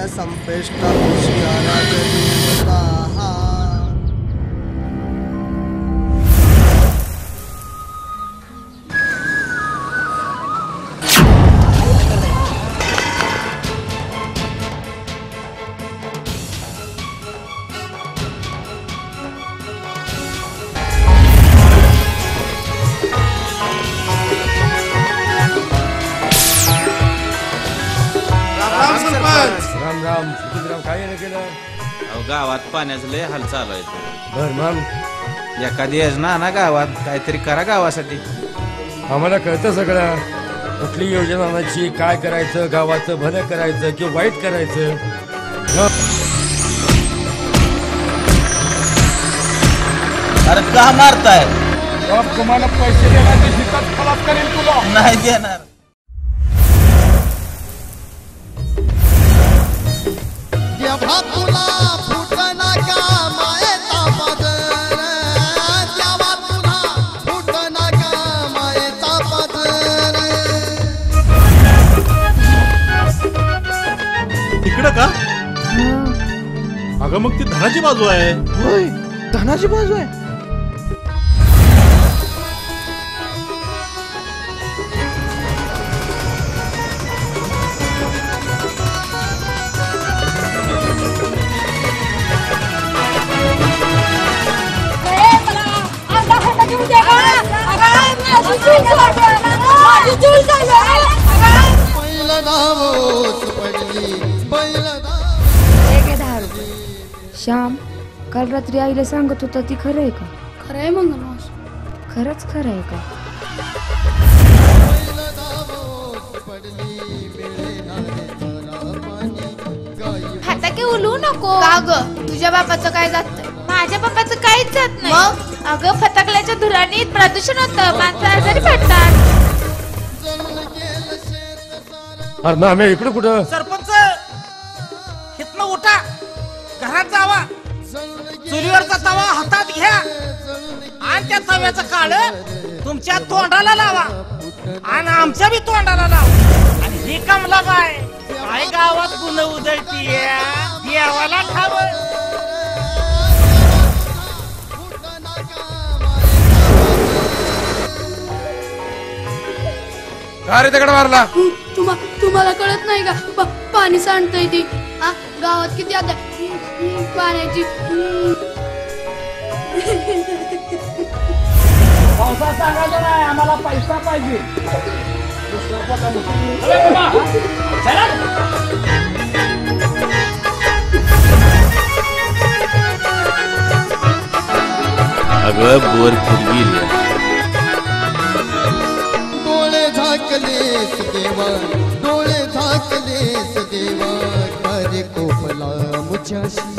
न संपेष्टा हुशियारा गरीब कहा. राम राम सिद्धराम, काय नाही केलं? अहो गावात पाण्याचं लय हाल चालू आहे. बर मग एखादी योजना ना गावात काहीतरी करा गावासाठी. आम्हाला कळतं सगळं, कुठली योजना आणायची, काय करायचं, गावाचं भलं करायचं की वाईट करायचं. अरे का मारताय? तुम्हाला पैसे देण्याची शिकत खलास करेल तुला. नाही देणार. तुला फुटना का मायेचा पदर, द्यावा तुला फुटना का मायेचा पदर. इकडं का? अगं मग ती धनाची बाजू आहे. होय, धनाची बाजू आहे. श्याम, काल रात्री आईला सांगत होता ती खरं आहे का? खरं आहे मंगलवास. खरंच खरं आहे का? फटाके उलवू नको. का ग, तुझ्या बापाचं काय जात? माझ्या बापाचं काहीच जात नाही. मग अगं फटाकल्याच्या धुराने प्रदूषण होतं, माणसं आजारी पडतात. अरे ना आम्ही इकडे कुठं? सरपंच इथनं उठा, घरात जावा, चुलीवरचा तवा हातात घ्या आणि त्या तव्याचं काळ तुमच्या तोंडाला लावा आणि आमच्या बी तोंडाला लावा. आणि ही कमलाबाई काय गावात गुण उधळती देवाला ठाव. का रे दगड मारला? तुम्हाला कळत नाही का? पाणी सांडतंय ती. गावात किती आता पाण्याची. पावसात सांगायचं नाही, आम्हाला पैसा पाहिजे. अगं बोर फिरवील. डोळे झाकलेस देवा, डोळे झाकलेस देवा, करे कोपला मुझ्याशी.